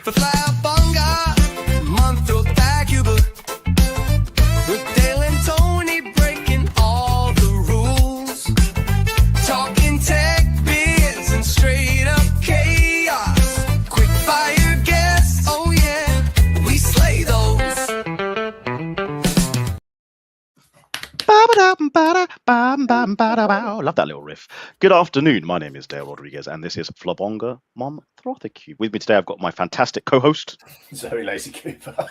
for Flabonga Monthrothacube. With Dale and Tony breaking all the rules. Talking tech, biz, and straight up chaos. Quick fire guests, oh yeah, we slay those. Love that little riff. Good afternoon. My name is Dale Rodriguez, and this is Flabonga Monthrothacube. With me today, I've got my fantastic co-host, Zoe Lacy Cooper.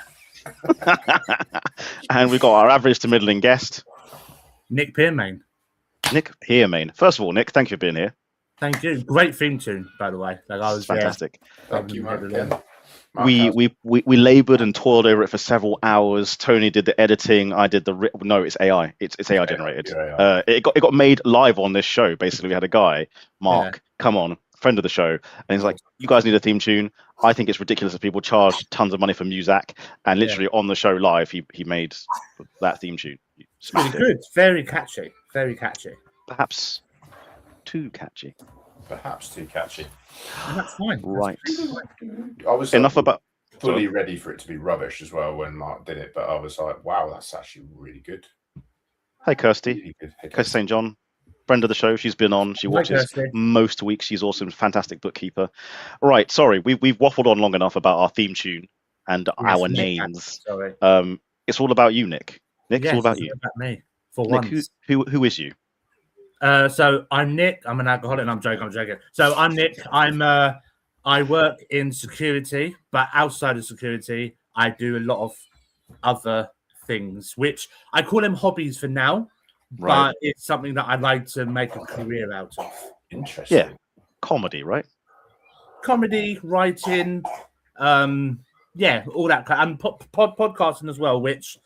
and we've got our average to middling guest, Nick Pearmain. Nick Pearmain. First of all, Nick, thank you for being here. Thank you. Great theme tune, by the way. Like I was Fantastic. Thank you, Mark. We laboured and toiled over it for several hours. Tony did the editing. I did the no, it's AI. It's AI generated. AI. It got made live on this show. Basically, we had a guy, Mark, come on, friend of the show, and he's like, "You guys need a theme tune." I think it's ridiculous if people charge tons of money for music, and literally on the show live, he made that theme tune. It's really good. Very catchy. Very catchy. Perhaps too catchy. Perhaps too catchy. And that's fine. Right. I was Enough about fully ready for it to be rubbish as well when Mark did it, but I was like, wow, that's actually really good. Hey, Kirsty. Really good. Hey, Kirsty St. John, friend of the show. She's been on. She watches Kirsty. most weeks. She's awesome, fantastic bookkeeper. Right, sorry, we've waffled on long enough about our theme tune and our names. Sorry. It's all about you, Nick. Nick, Yes, it's all about it's you. about me. For Nick, once. who is you? So I'm Nick. I'm an alcoholic. And I'm joking. So I'm Nick. I work in security, but outside of security, I do a lot of other things, which I call them hobbies for now. Right. But it's something that I'd like to make a career out of. Interesting. Yeah, comedy, right? Comedy, writing, yeah, all that kind, and podcasting as well, which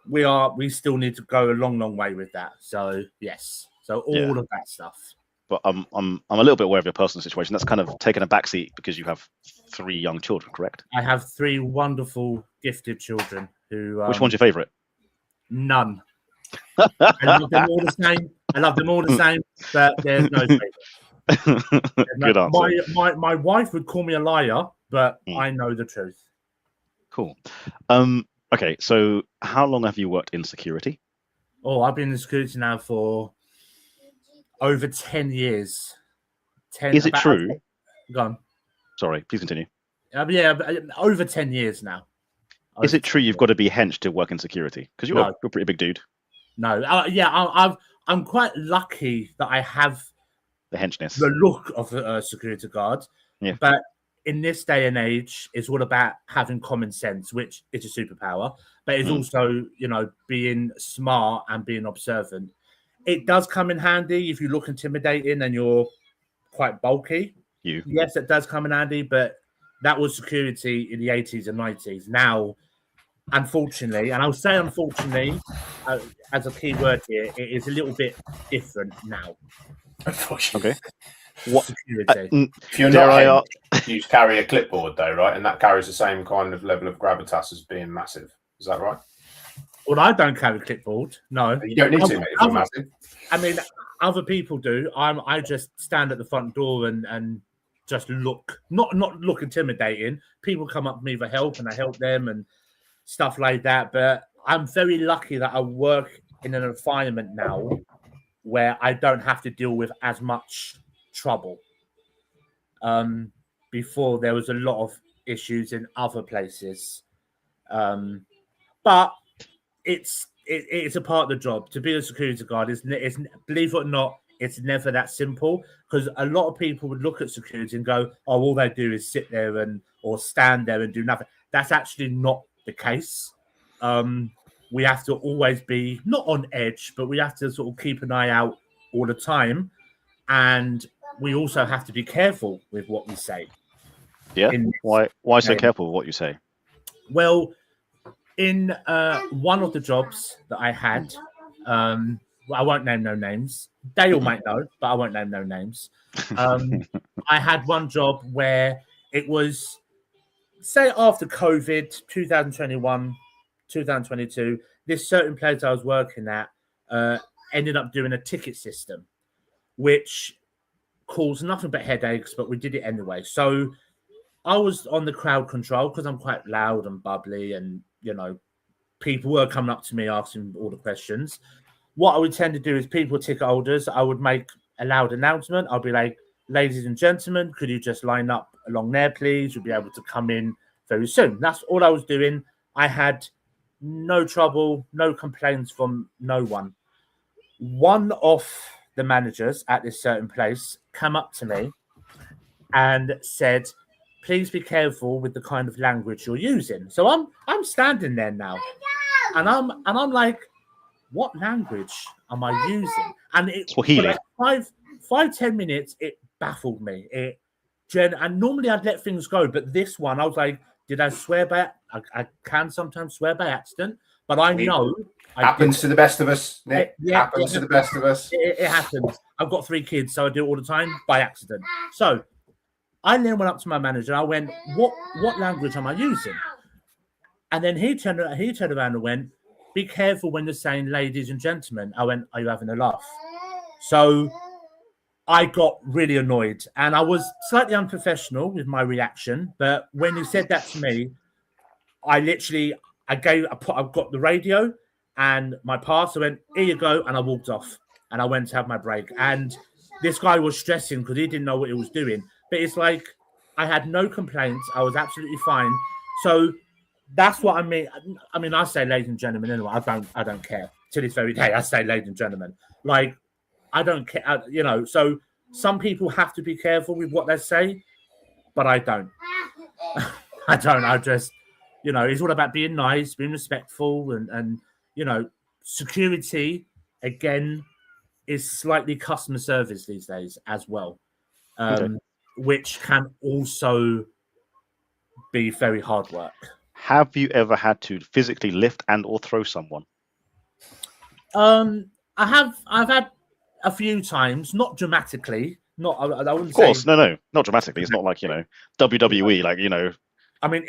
we still need to go a long way with that. So yes, so all of that stuff. But I'm a little bit aware of your personal situation. That's kind of taken a backseat because you have 3 young children, correct? I have 3 wonderful, gifted children who. Which one's your favourite? None. I love them all the same. But there's no favourite. Good answer. My wife would call me a liar, but I know the truth. Cool. Okay, so how long have you worked in security? Oh, I've been in security now for over 10 years. Is it true? Go on. Sorry, please continue. Yeah, over 10 years now. Is it true you've got to be hench to work in security? Because you're a pretty big dude. No, I'm quite lucky that I have The henchness. the look of a security guard. Yeah. But in this day and age, it's all about having common sense, which is a superpower. But it's also, being smart and being observant. It does come in handy if you look intimidating and you're quite bulky. Yes, it does come in handy, but that was security in the 80s and 90s. Now, unfortunately, and I'll say unfortunately, as a key word here, it is a little bit different now. Unfortunately. Okay. What? Security. If you're not hench, you carry a clipboard though, right? And that carries the same kind of level of gravitas as being massive. Is that right? Well, I don't carry a clipboard. No. You don't need to, mate, if you're massive. I mean, other people do. I just stand at the front door and just look, not look intimidating. People come up to me for help and I help them and stuff like that. But I'm very lucky that I work in an environment now where I don't have to deal with as much trouble. Before there was a lot of issues in other places. But it's a part of the job. To be a security guard is believe it or not, it's never that simple, because a lot of people would look at security and go, oh, all they do is sit there or stand there and do nothing. That's actually not the case. We have to always be not on edge, but we have to sort of keep an eye out all the time. And we also have to be careful with what we say. Yeah. Why so careful with what you say? Well, in one of the jobs that I had, I won't name no names. Dale might know, but I won't name no names. I had one job where it was, say, after COVID, 2021, 2022, this certain place I was working at ended up doing a ticket system, which caused nothing but headaches, but we did it anyway. So I was on the crowd control because I'm quite loud and bubbly, and people were coming up to me asking all the questions. What I would tend to do is people ticket holders, I would make a loud announcement. I'll be like, ladies and gentlemen, could you just line up along there, please? You'll be able to come in very soon. That's all I was doing. I had no trouble, no complaints from no one. One of the managers at this certain place came up to me and said, please be careful with the kind of language you're using. So I'm standing there now, and I'm like, what language am I using? And it for like 5-10 minutes, it baffled me. And normally I'd let things go, but this one I was like, did I swear by? I can sometimes swear by accident, but I know happens to the best of us, Nick. Happens to the best of us. It happens. I've got 3 kids, so I do it all the time by accident. So I then went up to my manager. I went, what language am I using? And then he turned around and went, be careful when you're saying ladies and gentlemen. I went, are you having a laugh? So I got really annoyed, and I was slightly unprofessional with my reaction. But when he said that to me, I've got the radio and my pass. I went, here you go. And I walked off, and I went to have my break. And this guy was stressing because he didn't know what he was doing. But it's like, I had no complaints. I was absolutely fine. So that's what I mean. I mean, I say ladies and gentlemen anyway. I don't care. To this very day, I say ladies and gentlemen. Like, I don't care, So some people have to be careful with what they say, but I don't. I don't. I just, it's all about being nice, being respectful, and security again is slightly customer service these days as well, which can also be very hard work. Have you ever had to physically lift and or throw someone? I've had a few times, not dramatically. Not, I wouldn't. Of course, say, no, not dramatically. It's not like WWE, I mean,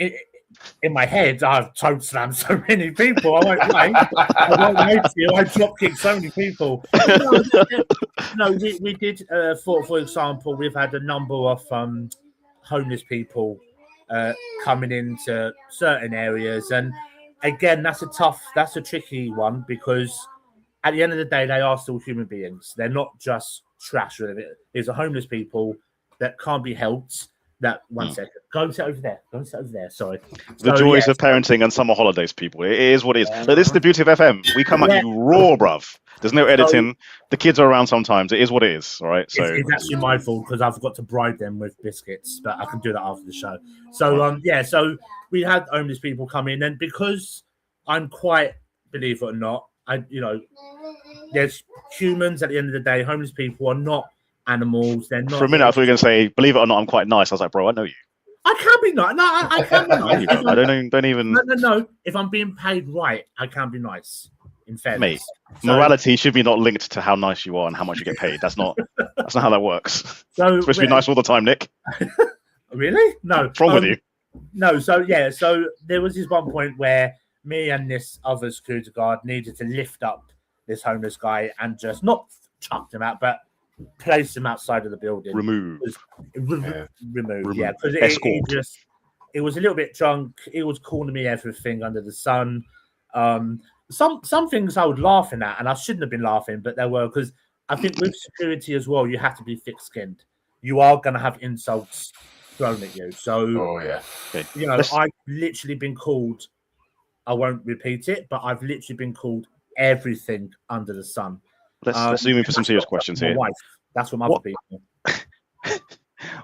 in my head, I've toe slammed so many people. I won't lie. I drop kicked so many people. We did. For example, we've had a number of homeless people coming into certain areas, and again, that's a tricky one, because at the end of the day, they are still human beings. They're not just trash. There's a homeless people that can't be helped. One second. Go and sit over there. Sorry. The joys of parenting and summer holidays, people. It is what it is. Like, this is the beauty of FM. We come at you raw, bruv. There's no editing. The kids are around sometimes. It is what it is. All right. So it's actually my fault, because I've got to bribe them with biscuits, but I can do that after the show. So so we had homeless people come in, and because I'm quite, believe it or not, there's humans at the end of the day. Homeless people are not animals. They're not. For a minute, I thought you were going to say, believe it or not, I'm quite nice. I was like, bro, I know you. I can be nice. No, I can be nice. I don't even. No. If I'm being paid right, I can be nice. In fairness, mate, morality should be not linked to how nice you are and how much you get paid. That's not how that works. So it's supposed to be nice all the time, Nick. Really? No. What's wrong with you? No. So there was this one point where me and this other security guard needed to lift up this homeless guy and just not chucked him out, but place him outside of the building. Remove. Yeah, because it was a little bit drunk. It was calling me everything under the sun. Some things I was laughing at, and I shouldn't have been laughing, but there were, because I think with security as well, you have to be thick-skinned. You are going to have insults thrown at you. So, I've literally been called, I won't repeat it, but I've literally been called everything under the sun. Let's zoom in for some serious questions here. Wife. That's from other people.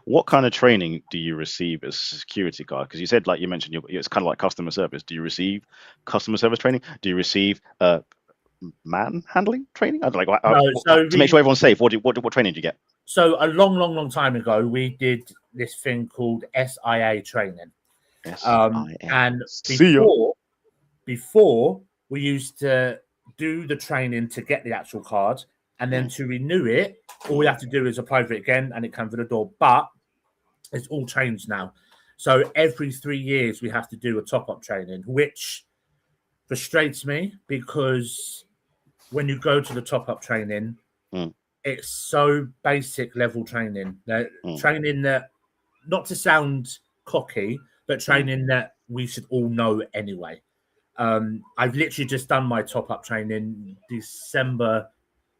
What kind of training do you receive as a security guard? Because you said, like you mentioned, it's kind of like customer service. Do you receive customer service training? Do you receive man handling training? To make sure everyone's safe. What training do you get? So a long time ago, we did this thing called SIA training. And before we used to do the training to get the actual card, and then to renew it, all we have to do is apply for it again, and it comes through the door. But it's all changed now. So every 3 years, we have to do a top-up training, which frustrates me, because when you go to the top-up training, it's so basic level training. Training that, not to sound cocky, but training that we should all know anyway. I've literally just done my top-up training December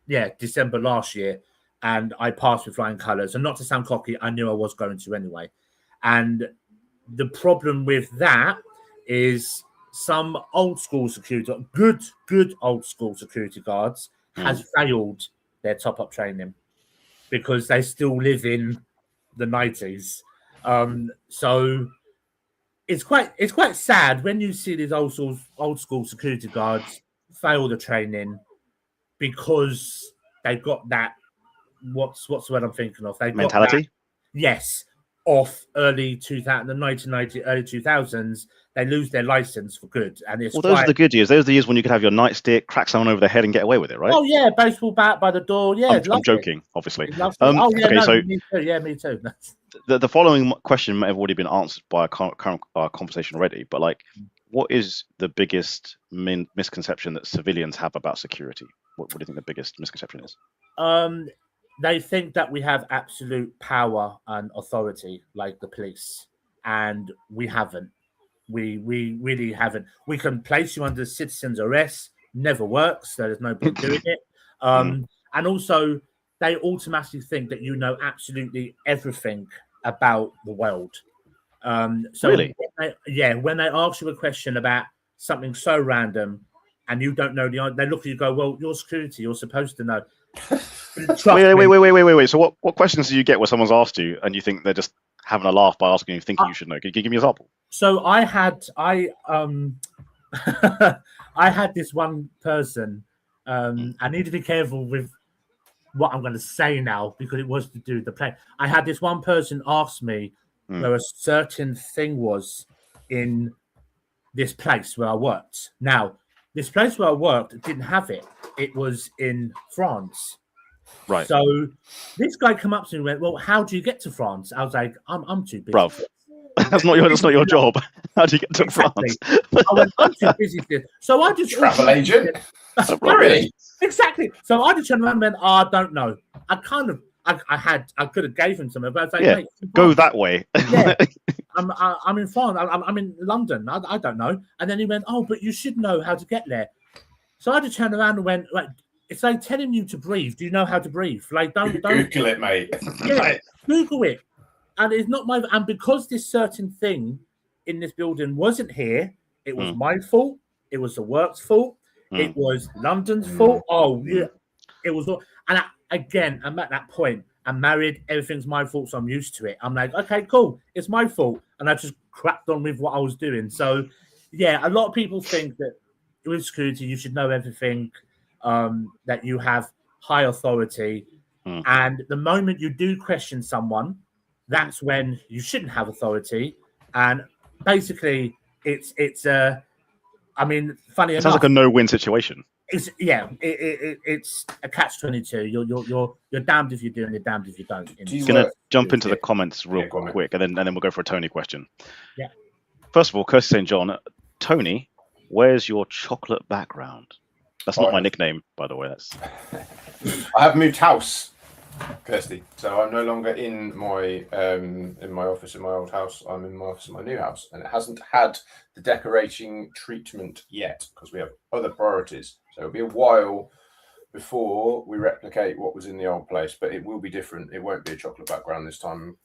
last year, and I passed with flying colours. And not to sound cocky, I knew I was going to anyway. And the problem with that is some old school security, good old school security guards has failed their top-up training because they still live in the 90s. So it's quite sad when you see these old school security guards fail the training because they've got that what's the word I'm thinking of? They've mentality. Got that, yes, off early 2000, the 1990s, early 2000s, they lose their license for good. And it's those are the good years. Those are the years when you could have your nightstick, crack someone over the head, and get away with it, right? Oh yeah, baseball bat by the door. Yeah, I'm joking, obviously. Me too. Yeah, me too. The following question might have already been answered by our conversation already, but like, what is the biggest misconception that civilians have about security? What do you think the biggest misconception is? They think that we have absolute power and authority like the police, and we haven't. We really haven't. We can place you under citizen's arrest, never works, so there's no point doing it. And also, they automatically think that you know absolutely everything about the world. So really? When they ask you a question about something so random and you don't know the answer, they look at you and go, well, you're security, you're supposed to know. Wait. So what questions do you get where someone's asked you and you think they're just having a laugh by asking you, thinking you should know? Can you give me an example? So I had this one person. I need to be careful with what I'm going to say now because it was to do with the play. I had this one person ask me where a certain thing was in this place where I worked. Now, this place where I worked didn't have it. It was in France. Right. So this guy came up to me and went, well, how do you get to France? I was like, I'm too busy. Bruv, that's not your job. How do you get to France? I went, I'm too busy for this. So I just travel agent. Really? Exactly. So I just turned around and went, I don't know. I could have gave him something, but I was like, mate, go that way. Yeah. I'm in France. I'm in London. I don't know. And then he went, oh, but you should know how to get there. So I just turned around and went, like, it's like telling you to breathe. Do you know how to breathe? Like, don't Google it, mate. Yeah, Google it. And it's not my. And because this certain thing in this building wasn't here, it was my fault. It was the work's fault. It was London's fault. Oh yeah, it was. And again, I'm at that point. I'm married. Everything's my fault, so I'm used to it. I'm like, okay, cool. It's my fault, and I just cracked on with what I was doing. So, yeah, a lot of people think that with security, you should know everything. That you have high authority, and the moment you do question someone, that's when you shouldn't have authority. And basically, it's I mean, funny enough, sounds like a no-win situation. It's a catch-22. You're damned if you do and you're damned if you don't. I'm gonna jump into the comments real quick, and then we'll go for a Tony question. Yeah. First of all, Kirsty St. John, Tony, where's your chocolate background? That's not my nickname, by the way. That's. I have moved house, Kirsty. So I'm no longer in my office in my old house. I'm in my office in my new house, and it hasn't had the decorating treatment yet because we have other priorities. So it'll be a while before we replicate what was in the old place, but it will be different. It won't be a chocolate background this time.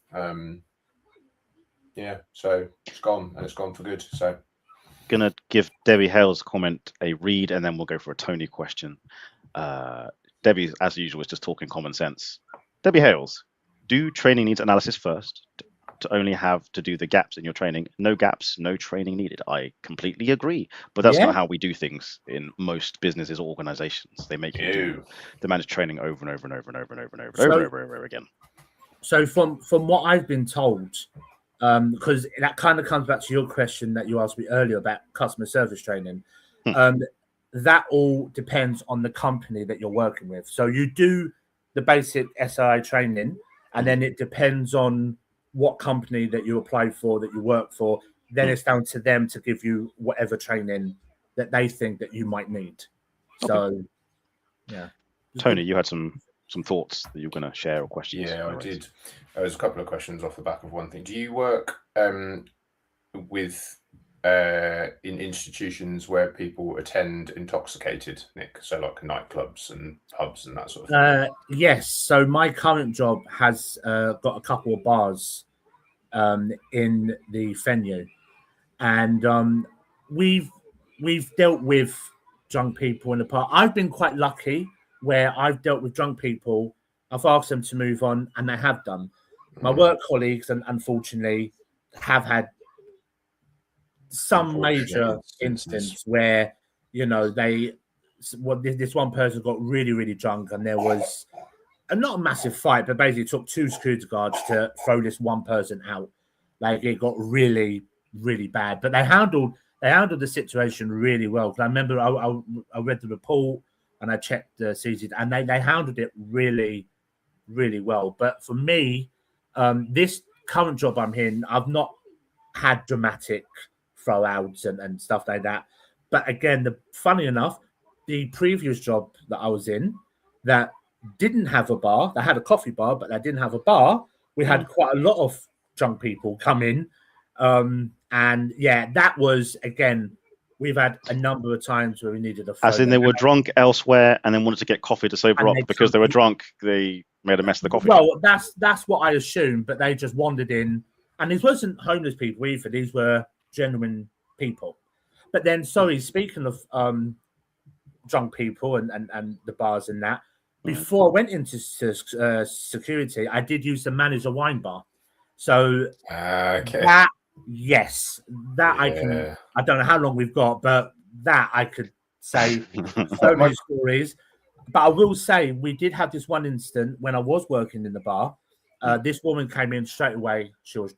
So it's gone, and it's gone for good. So. Gonna give Debbie Hale's comment a read, and then we'll go for a Tony question. Debbie, as usual, is just talking common sense. Debbie Hales, do training needs analysis first to only have to do the gaps in your training? No gaps, no training needed. I completely agree, but that's not how we do things in most businesses or organizations. They make you do the managed training over and over and over and over and over and over again. So from what I've been told, because that kind of comes back to your question that you asked me earlier about customer service training. That all depends on the company that you're working with. So you do the basic SI training, and then it depends on what company that you apply for, that you work for. Then it's down to them to give you whatever training that they think that you might need. So, yeah. Tony, you had some some thoughts that you're going to share or questions? Yeah, I did. There's a couple of questions off the back of one thing. Do you work with in institutions where people attend intoxicated, Nick? So like nightclubs and pubs and that sort of thing? Yes. So my current job has got a couple of bars in the venue, and we've dealt with drunk people in the past. I've been quite lucky where I've dealt with drunk people. I've asked them to move on, and they have done. My work colleagues, and unfortunately, have had some major instance where, you know, this one person got really, really drunk, and there was not a massive fight, but basically it took 2 security guards to throw this one person out. Like, it got really, really bad, but they handled the situation really well. Because I remember I read the report and I checked the CCTV, and they handled it really, really well. But for me, this current job I'm in, I've not had dramatic throwouts and stuff like that. But again, funny enough, the previous job that I was in that didn't have a bar, they had a coffee bar, but they didn't have a bar. We had quite a lot of drunk people come in. And yeah, that was, again, we've had a number of times where we needed a phone. As in they were drunk elsewhere and then wanted to get coffee to sober up because they were drunk. They made a mess of the coffee. Well, that's what I assumed, but they just wandered in. And these wasn't homeless people either. These were genuine people. But then, sorry, speaking of drunk people and the bars and that, before I went into security, I did used to manage a wine bar. So that, yes, that I can. I don't know how long we've got, but that I could say so many stories. But I will say we did have this one incident when I was working in the bar. This woman came in straight away. She was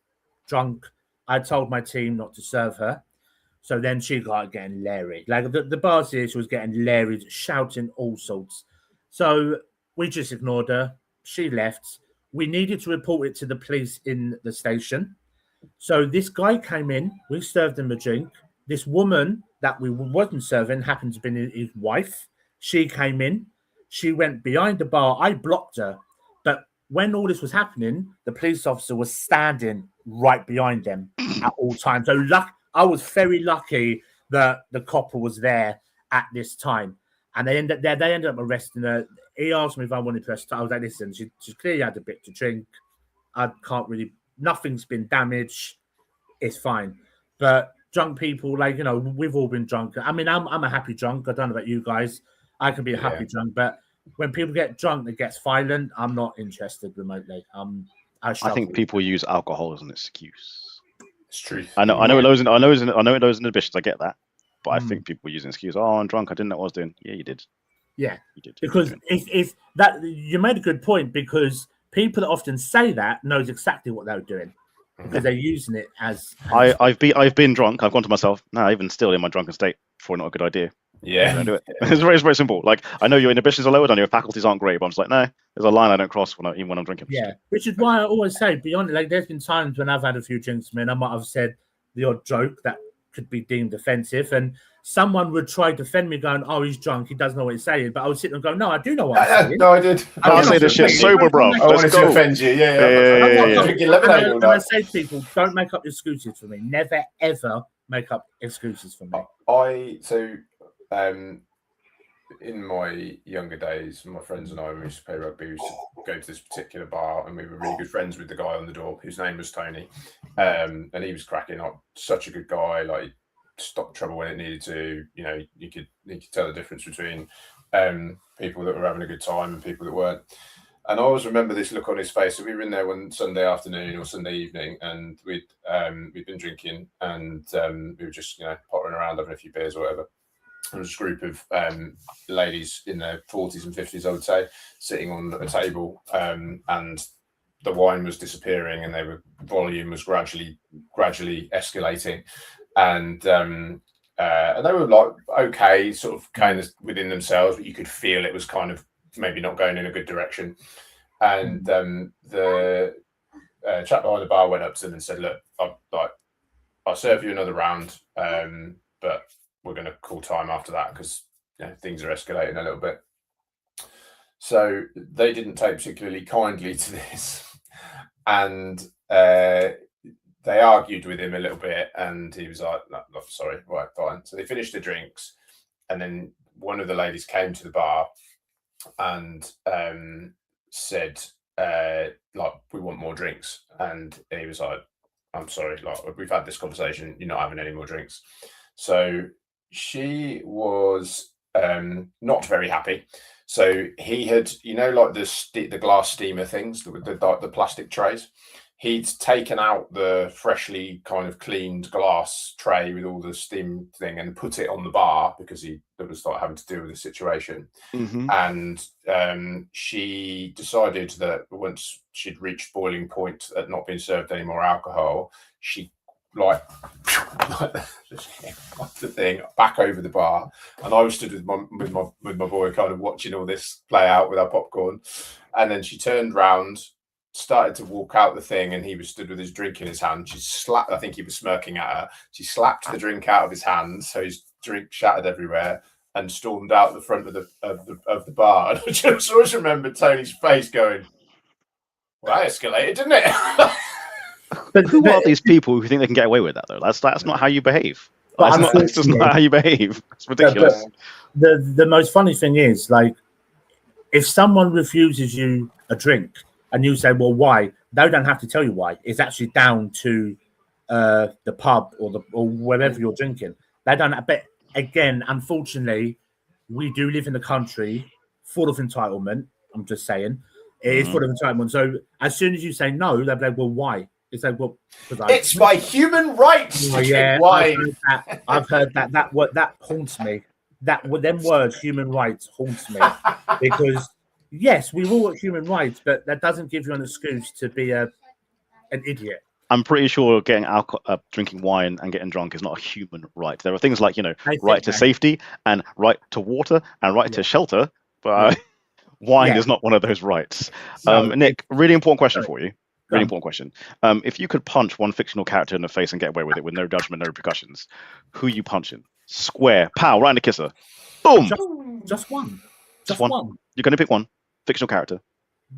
drunk. I told my team not to serve her. So then she got getting leery. Like the bar here, she was getting leery, shouting all sorts. So we just ignored her. She left. We needed to report it to the police in the station. So this guy came in. We served him a drink. This woman that we wasn't serving happened to be his wife. She came in. She went behind the bar. I blocked her. But when all this was happening, the police officer was standing right behind them at all times. So I was very lucky that the copper was there at this time. And they ended up arresting her. He asked me if I wanted to arrest her. I was like, listen, she clearly had a bit to drink. I can't really, nothing's been damaged. It's fine. But drunk people, like, you know, we've all been drunk. I mean, I'm a happy drunk. I don't know about you guys. I can be a happy drunk. But when people get drunk, that gets violent, I'm not interested remotely. I think people use alcohol as an excuse. It's true. I know it lows in inhibitions. I get that. But I think people use an excuse. Oh, I'm drunk. I didn't know what I was doing. Yeah, you did. Yeah, you did. Because if that, you made a good point, because people that often say that knows exactly what they're doing because they're using it as I've been drunk. I've gone to myself. No, even still in my drunken state, probably not a good idea. Yeah, don't do it. It's very simple. Like, I know your inhibitions are lowered, I know your faculties aren't great, but I'm just like, no, there's a line I don't cross even when I'm drinking. Yeah, which is why I always say, beyond, like, there's been times when I've had a few drinks, man, I might have said the odd joke that could be deemed offensive, and someone would try to defend me, going, "Oh, he's drunk, he doesn't know what he's saying." But I would sit and go, "No, I do know what I'm saying." No, I did. I say this shit sober, bro. I wanted to offend you. Yeah. And I say to people, don't make up excuses for me. Never ever make up excuses for me. In my younger days, my friends and I, when we used to play rugby, we used to go to this particular bar, and we were really good friends with the guy on the door, whose name was Tony, and he was cracking up. Such a good guy, like, stopped trouble when it needed to. You know, you could tell the difference between people that were having a good time and people that weren't. And I always remember this look on his face. So we were in there one Sunday afternoon or Sunday evening, and we'd been drinking, and we were just, you know, pottering around, having a few beers or whatever. There was a group of ladies in their 40s and 50s, I would say, sitting on a table, and the wine was disappearing, and volume was gradually escalating, and they were like okay, sort of kind of within themselves, but you could feel it was kind of maybe not going in a good direction. And the chap behind the bar went up to them and said, "Look, I'll serve you another round, but we're going to call time after that because, you know, things are escalating a little bit." So they didn't take particularly kindly to this, and they argued with him a little bit, and he was like, no, sorry, right, fine. So they finished the drinks, and then one of the ladies came to the bar and said, like, we want more drinks. And he was like, I'm sorry, like, we've had this conversation, you're not having any more drinks. So she was not very happy. So he had, you know, like the glass steamer things, the plastic trays. He'd taken out the freshly kind of cleaned glass tray with all the steam thing and put it on the bar because he was like having to deal with the situation. Mm-hmm. And she decided that once she'd reached boiling point at not being served any more alcohol, she like the thing back over the bar, and I was stood with my boy, kind of watching all this play out with our popcorn. And then she turned round, started to walk out the thing, and he was stood with his drink in his hand. She slapped, I think he was smirking at her. She slapped the drink out of his hand, so his drink shattered everywhere, and stormed out the front of the bar. And I just always remember Tony's face going, "Well, that escalated, didn't it?" But who are these people who think they can get away with that, though? That's not how you behave. That's just not how you behave. It's ridiculous. The most funny thing is, like, if someone refuses you a drink and you say, well, why? They don't have to tell you why. It's actually down to the pub or wherever you're drinking. They don't. But again, unfortunately, we do live in a country full of entitlement. I'm just saying. It is full of entitlement. So as soon as you say no, they'll be like, well, why? It's like, well, it's my human rights. Oh, yeah, why? I've heard that. That haunts me. Them words, human rights, haunts me because yes, we all want human rights, but that doesn't give you an excuse to be an idiot. I'm pretty sure getting alcohol, drinking wine and getting drunk is not a human right. There are things like, right to safety and right to water and right to shelter, but wine is not one of those rights. Nick, really important question for you. Really important question. If you could punch one fictional character in the face and get away with it with no judgment, no repercussions, who are you punching? Square, pow, right in the kisser. Boom! Just one. Just one. You're going to pick one fictional character.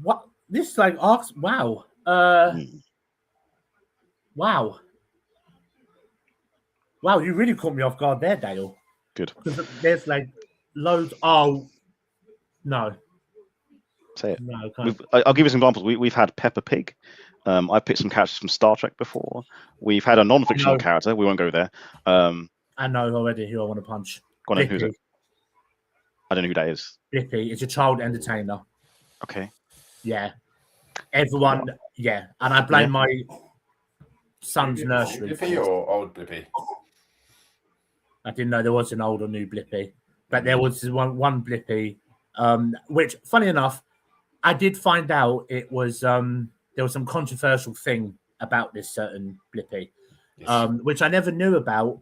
What? This like asks. Wow. Wow. Wow, you really caught me off guard there, Dale. Good. There's like loads. Oh, no. Say it. No, I'll give you some examples. We've had Peppa Pig. I picked some characters from Star Trek before. We've had a non-fictional character. We won't go there. I know already who I want to punch. Go on, who's it? I don't know who that is. Blippi. It's a child entertainer. Okay. Yeah. Everyone. Yeah. And I blame my son's nursery. Blippi or old Blippi? I didn't know there was an old or new Blippi, but there was one Blippi. Which, funny enough, I did find out it was there was some controversial thing about this certain Blippi, which I never knew about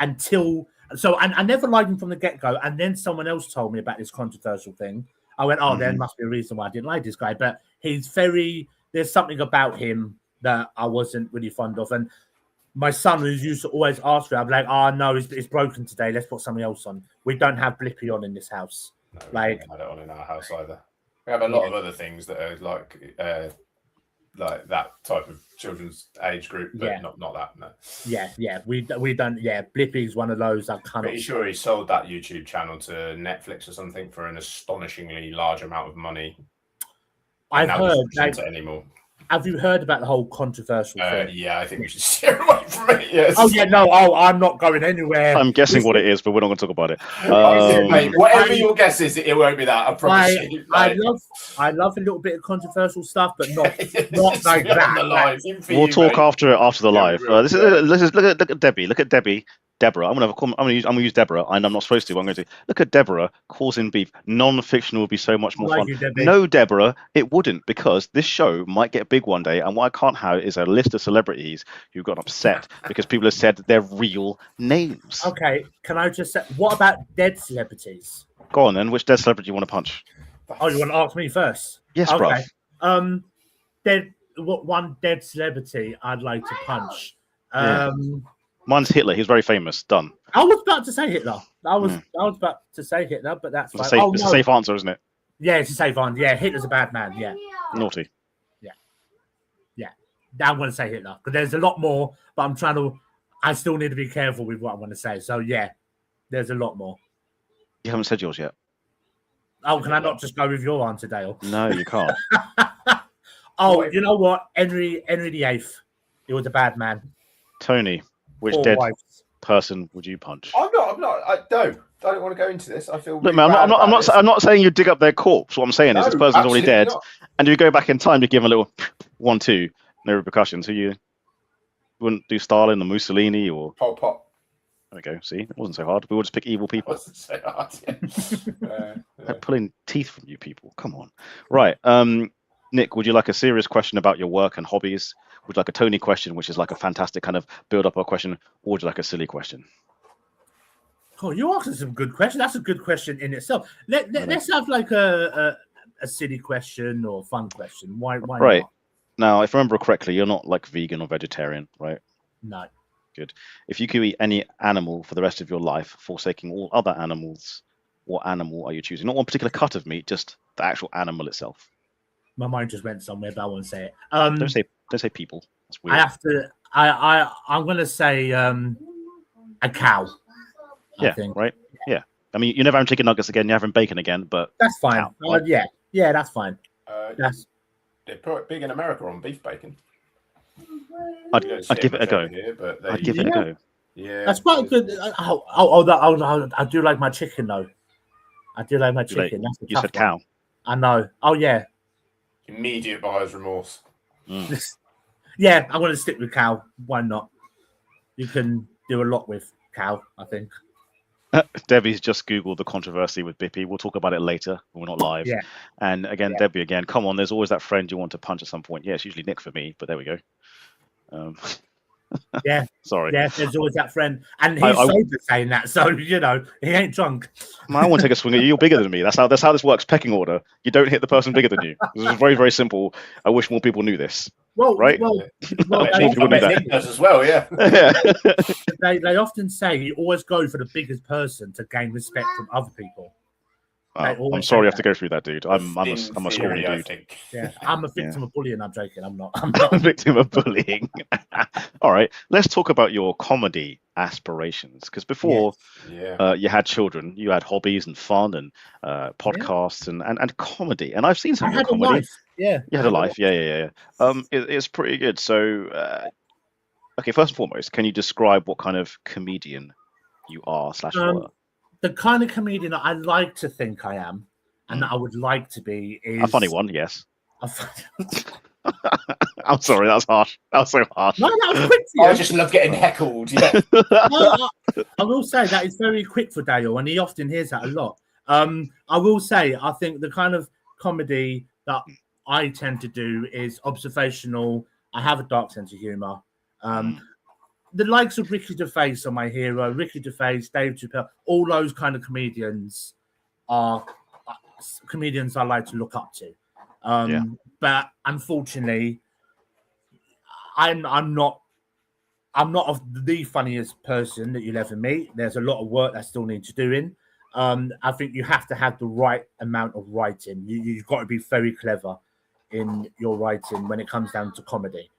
until I never liked him from the get-go, and then someone else told me about this controversial thing. I went, there must be a reason why I didn't like this guy, but there's something about him that I wasn't really fond of, and my son, who used to always ask me, I'm like, no, it's broken today, let's put something else on. We don't have Blippi on in this house. No, we don't have it on in our house either. We have a lot of other things that are like that type of children's age group, but not that. No. Yeah. We don't. Yeah, Blippi's one of those. I can't. Pretty sure he sold that YouTube channel to Netflix or something for an astonishingly large amount of money. I've heard. Anymore. Have you heard about the whole controversial thing? Yeah, I think we should steer away from it. Yes. Oh yeah, no. I'm not going anywhere. I'm guessing what it is, but we're not going to talk about it. Mate, whatever your guess is, it won't be that. I promise you. I love a little bit of controversial stuff, but not like that. We'll talk after the live. Look at Debbie. Look at Debbie. Deborah. I'm gonna use Deborah, and I'm not supposed to. But I'm going to look at Deborah causing beef. Non-fictional would be so much more fun. No, Deborah, it wouldn't, because this show might get big one day, and what I can't have is a list of celebrities who got upset because people have said their real names. Okay, can I just say, what about dead celebrities? Go on then. Which dead celebrity do you want to punch? Oh, you want to ask me first? Yes, okay. One dead celebrity I'd like to punch. Mine's Hitler. He's very famous. Done. I was about to say Hitler. I was about to say Hitler, but that's fine. It's a safe answer, isn't it? Yeah, it's a safe answer. Yeah, Hitler's a bad man. Yeah. Naughty. I'm going to say Hitler because there's a lot more, but I still need to be careful with what I'm going to say. So, yeah, there's a lot more. You haven't said yours yet. Oh, can I not just go with your answer, Dale? No, you can't. You know what? Henry VIII. He was a bad man. Tony, which 4 dead wives. person would you punch? I'm not. I don't want to go into this. I feel. Look, Really man, bad about this. I'm not saying you dig up their corpse. What I'm saying is No, this person's already absolutely dead, not. and you go back in time to give them a little 1-2, no repercussions. So you wouldn't do Stalin or Mussolini or. Pol Pot. There we go. See, it wasn't so hard. We will just pick evil people. Wasn't so hard. Yeah. They're pulling teeth from you people. Come on. Right. Nick, would you like a serious question about your work and hobbies? Would you like a Tony question, which is like a fantastic kind of build up a question, or would you like a silly question? Oh, you're asking some good questions. That's a good question in itself. Let's have like a silly question or fun question. Why Right. not? Now, if I remember correctly, you're not like vegan or vegetarian, right? No. Good. If you could eat any animal for the rest of your life, forsaking all other animals, what animal are you choosing? Not one particular cut of meat, just the actual animal itself. My mind just went somewhere, but I won't say it. Don't say people. That's weird. I have to. I'm gonna say a cow. I think. Right. Yeah. I mean, you're never having chicken nuggets again. You're having bacon again, but That's fine. cow, right? Yeah, that's fine. They're probably big in America on beef bacon. I'd You don't see give it a much go. over here, but I'd give it a go. Yeah, That's quite good. I do like my chicken though. I do like my Too late. chicken. That's the You tough said one. cow. I know. Oh yeah, immediate buyer's remorse. yeah. I'm gonna stick with cow. Why not? You can do a lot with cow. I think. Debbie's just Googled the controversy with Bippy. We'll talk about it later when we're not live. Yeah. And again, Yeah. Debbie, again, come on. There's always that friend you want to punch at some point. Yeah, it's usually Nick for me, but there we go. Yeah. Sorry. Yeah. There's always that friend, and he's I- sober saying that, so he ain't drunk. I want to take a swing at you. You're bigger than me. That's how this works. Pecking order. You don't hit the person bigger than you. This is very, very simple. I wish more people knew this. Well, Right? Well, I people do that. Nick does as well. Yeah. they often say you always go for the biggest person to gain respect from other people. They I'm always sorry you say have to go through that, dude. I'm a scrawny theory, I dude. think. Yeah, I'm a victim of bullying. I'm joking. I'm not. I'm I'm a not. victim of bullying. All right, let's talk about your comedy aspirations. Because before Yeah. you had children, you had hobbies and fun and podcasts and comedy. And I've seen some I of your had a comedy. life. Yeah. You had a life, yeah. It's pretty good. So, okay, first and foremost, can you describe what kind of comedian you are / were? The kind of comedian that I like to think I am, and that I would like to be, is A funny one, yes. a fun- I'm sorry, that was harsh. That was so harsh. No, that was quick for you. I just love getting heckled. Yeah. No, I will say that is very quick for Dale, and he often hears that a lot. I will say I think the kind of comedy that I tend to do is observational. I have a dark sense of humor. The likes of Ricky Gervais are my hero. Ricky Gervais, Dave Chappelle, all those kind of comedians are comedians I like to look up to. But unfortunately, I'm not of the funniest person that you'll ever meet. There's a lot of work that still needs doing. I think you have to have the right amount of writing. You've got to be very clever in your writing when it comes down to comedy.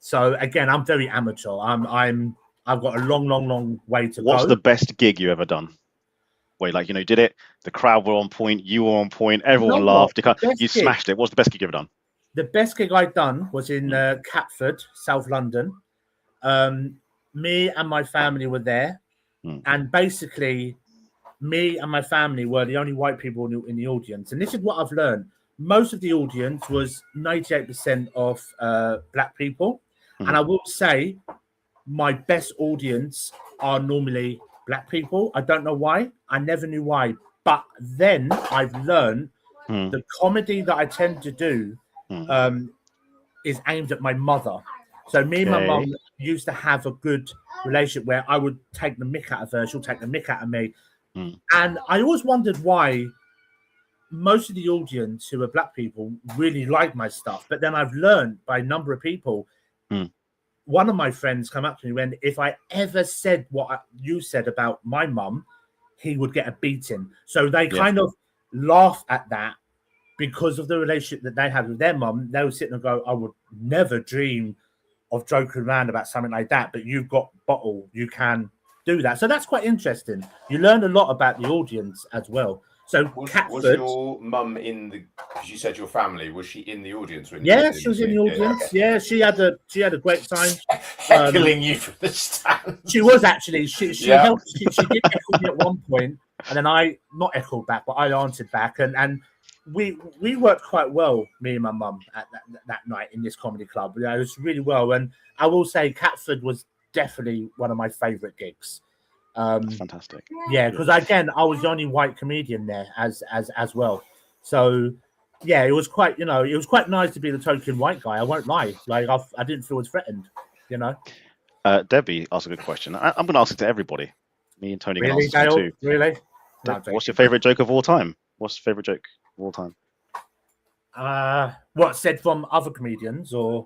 So again, I'm very amateur. I've got a long way to go. What's the best gig you ever done? Where you did it, the crowd were on point, you were on point, everyone laughed. You smashed it. What's the best gig you ever done? The best gig I've done was in Catford, South London. Me and my family were there, and basically, me and my family were the only white people in the audience. And this is what I've learned. Most of the audience was 98% of black people. And I will say my best audience are normally black people. I don't know why. I never knew why. But then I've learned the comedy that I tend to do is aimed at my mother. So me and my mum used to have a good relationship where I would take the mick out of her. She'll take the mick out of me. And I always wondered why most of the audience who are black people really like my stuff. But then I've learned by a number of people, one of my friends come up to me when if I ever said what you said about my mum, he would get a beating. So they kind of laugh at that because of the relationship that they had with their mum. They would sit and go, I would never dream of joking around about something like that, but you've got bottle, you can do that. So that's quite interesting. You learn a lot about the audience as well. So Was Catford, your mum in the? Because you said your family, was she in the audience when? yeah, she was in the audience. Yeah, she had a great time. Heckling you from the stand. She was actually she Yeah. helped. She did echo me at one point, and then I not echoed back, but I answered back, and we worked quite well, me and my mum, at that night in this comedy club. Yeah, it was really well, and I will say Catford was definitely one of my favourite gigs. That's fantastic. Yeah, because again, I was the only white comedian there as well. So yeah, it was quite, it was quite nice to be the token white guy. I won't lie, like I didn't feel as threatened, Debbie asked a good question. I'm going to ask it to everybody. Me and Tony can Really, answer this Dale? one too. Really? What's your favorite joke of all time? What's your favorite joke of all time? What said from other comedians or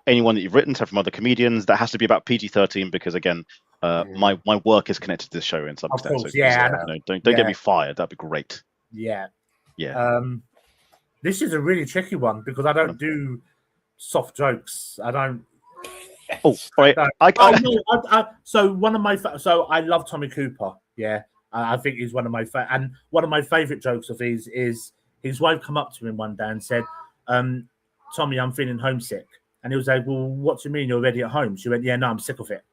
Anyone that you've written to from other comedians. That has to be about PG-13 because again, my work is connected to this show in some Of extent. course, So yeah. don't get me fired. That'd be great. Yeah. Yeah. This is a really tricky one because I don't do soft jokes. I don't. Oh, all right. So one of my so I love Tommy Cooper. Yeah, I think he's one of my and one of my favorite jokes of his is his wife come up to him one day and said, "Tommy, I'm feeling homesick," and he was like, "Well, what do you mean you're already at home?" She went, "Yeah, no, I'm sick of it."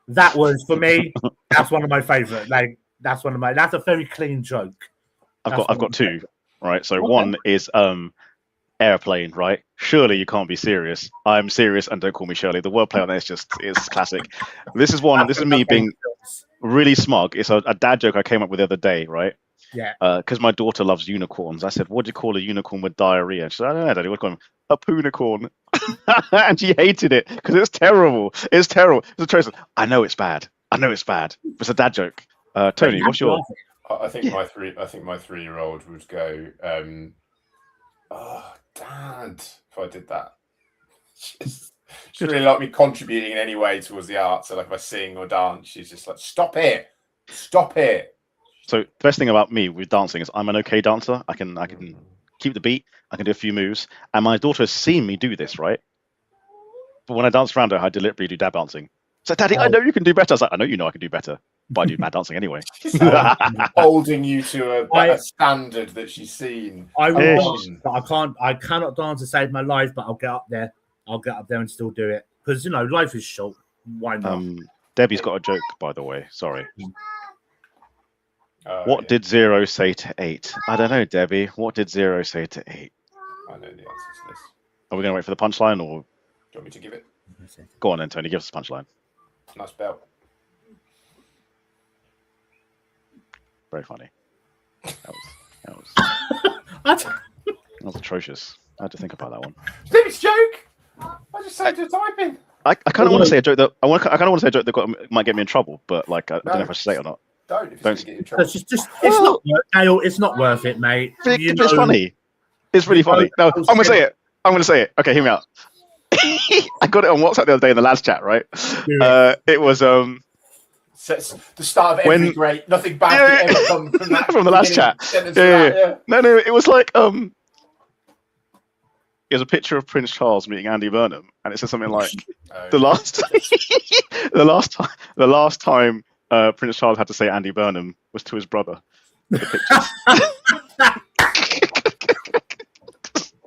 That was for me. That's one of my favorite. Like that's a very clean joke. I've got two. Right. So one is Airplane, right? Surely you can't be serious. I'm serious and don't call me Shirley. The wordplay on this is classic. This is me being really smug. It's a dad joke I came up with the other day, right? Yeah. Because my daughter loves unicorns. I said, what do you call a unicorn with diarrhea? She said, I don't know, Daddy, what do you call him? A poonicorn. And she hated it because it's terrible. It's terrible. It's a choice. I know it's bad. It's a dad joke. Tony, what's your... I think my 3-year-old would go, oh, Dad, if I did that. She's really like me contributing in any way towards the art. So like if I sing or dance, she's just like, stop it. So the best thing about me with dancing is I'm an okay dancer. I can keep the beat. I can do a few moves. And my daughter has seen me do this, right? But when I dance around her, I deliberately do dab dancing. So, Daddy, I know you can do better. I was like, I know you know I can do better, but I do mad dancing anyway. Holding you to a standard that she's seen. I will dance, but I cannot dance to save my life, but I'll get up there. And still do it. Because, life is short. Why not? Debbie's got a joke, by the way. Sorry. What did 0 say to 8? I don't know, Debbie. What did 0 say to 8? I know the answer to this. Are we going to wait for the punchline or? Do you want me to give it? Go on then, Tony. Give us the punchline. Nice belt. Very funny. That was atrocious. I had to think about that one. Stevie's joke. I just said to type in. I kind of want to say a joke that I kind of want to say a joke that might get me in trouble, but I don't know if I should say it or not. Don't. If it's get you in trouble. It's not worth it, mate. It's funny. It's really funny. No, I'm gonna say it. Okay, hear me out. I got it on WhatsApp the other day in the lads chat, right? It was the start of every great nothing bad ever come from that from the last chat. Yeah. No, it was like it was a picture of Prince Charles meeting Andy Burnham, and it said something like the last time Prince Charles had to say Andy Burnham was to his brother. The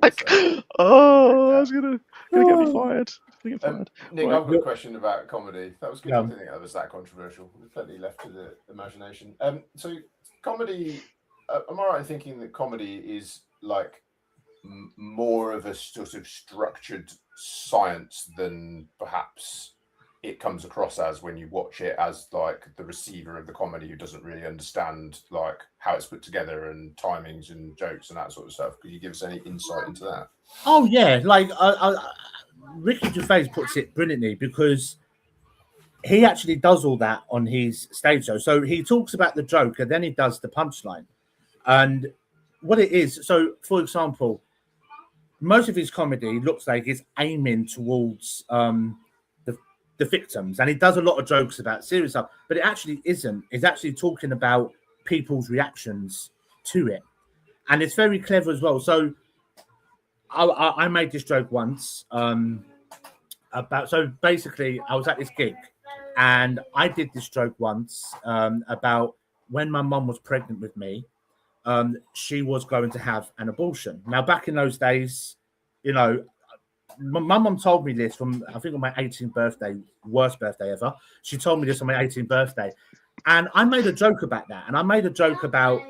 pictures. That's gonna get me fired. Nick, I've got a question about comedy. That was good. I didn't think that was that controversial. There's plenty left to the imagination. So comedy, am I right in thinking that comedy is like more of a sort of structured science than perhaps it comes across as when you watch it as like the receiver of the comedy who doesn't really understand like how it's put together and timings and jokes and that sort of stuff? Could you give us any insight into that? Oh yeah, like Ricky Gervais puts it brilliantly because he actually does all that on his stage show. So he talks about the joke and then he does the punchline. And what it is, so for example, most of his comedy looks like it's aiming towards the victims, and he does a lot of jokes about serious stuff, but it actually isn't. It's actually talking about people's reactions to it, and it's very clever as well. So I made this joke once about, so basically I was at this gig and I did this joke once about when my mum was pregnant with me, she was going to have an abortion. Now, back in those days, you know, my mum told me this from, I think, on my 18th birthday, worst birthday ever. She told me this on my 18th birthday. And I made a joke about that. And I made a joke about,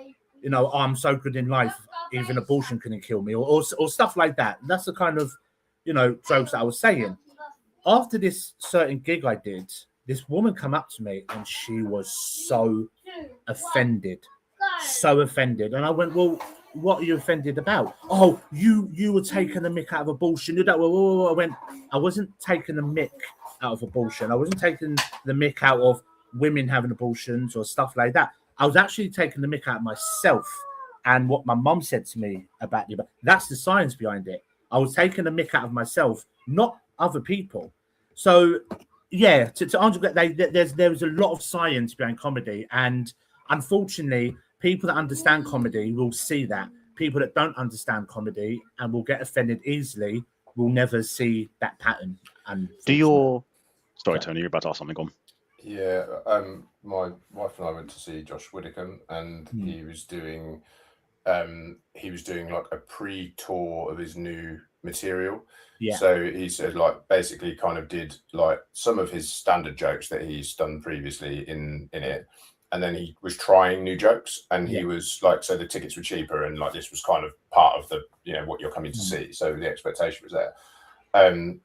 you know, oh, I'm so good in life, even abortion couldn't kill me, or stuff like that. That's the kind of, you know, jokes that I was saying. After this certain gig I did, this woman come up to me and she was so offended. And I went, well, what are you offended about? Oh, you were taking the mick out of abortion. I went, I wasn't taking the mick out of abortion. I wasn't taking the mick out of women having abortions or stuff like that. I was actually taking the mick out of myself and what my mum said to me about you. But that's the science behind it. I was taking the mick out of myself, not other people. So, yeah, to answer that, there's a lot of science behind comedy, and unfortunately, people that understand comedy will see that. People that don't understand comedy and will get offended easily will never see that pattern. Sorry, Tony, you're about to ask something. On. Yeah, my wife and I went to see Josh Widdicombe, and he was doing like a pre-tour of his new material. Yeah. So he said, like, basically kind of did like some of his standard jokes that he's done previously in it. And then he was trying new jokes, and he was like, so the tickets were cheaper, and like this was kind of part of the, you know, what you're coming to see. So the expectation was there. And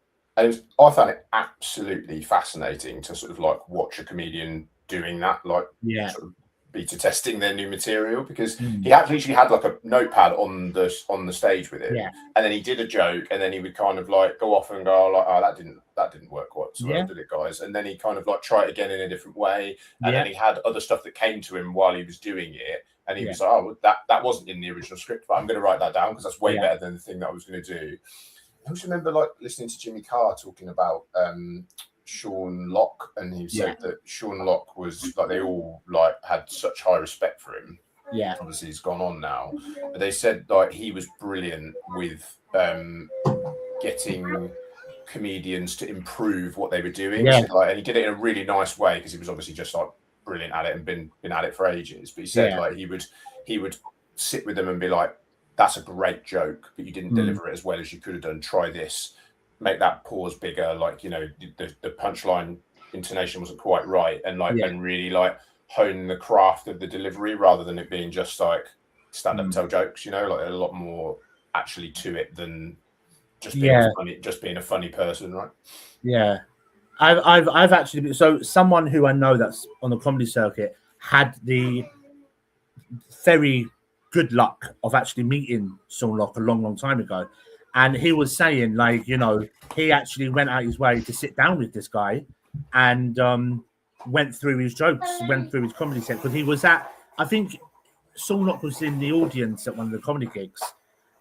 I found it absolutely fascinating to sort of like watch a comedian doing that, like sort of beta testing their new material, because he actually had like a notepad on the stage with it, and then he did a joke, and then he would kind of like go off and go like, oh, that didn't work quite so well, did it, guys? And then he kind of like try it again in a different way, and then he had other stuff that came to him while he was doing it, and he was like, oh, that wasn't in the original script, but I'm going to write that down because that's way better than the thing that I was going to do. I also remember like listening to Jimmy Carr talking about Sean Locke, and he said that Sean Locke was like, they all like had such high respect for him. Yeah, obviously he's gone on now, but they said like he was brilliant with getting comedians to improve what they were doing. So, like, and he did it in a really nice way because he was obviously just like brilliant at it and been at it for ages. But he said like he would sit with them and be like, that's a great joke, but you didn't deliver it as well as you could have done. Try this, make that pause bigger. Like, you know, the punchline intonation wasn't quite right, and like and really like hone the craft of the delivery rather than it being just like stand up and tell jokes. You know, like a lot more actually to it than just being a funny person, right? Yeah, I've actually, so someone who I know that's on the comedy circuit had the very good luck of actually meeting Sean Locke a long time ago. And he was saying, like, you know, he actually went out his way to sit down with this guy and went through his jokes, went through his comedy set. Because he was at, I think Sean Locke was in the audience at one of the comedy gigs.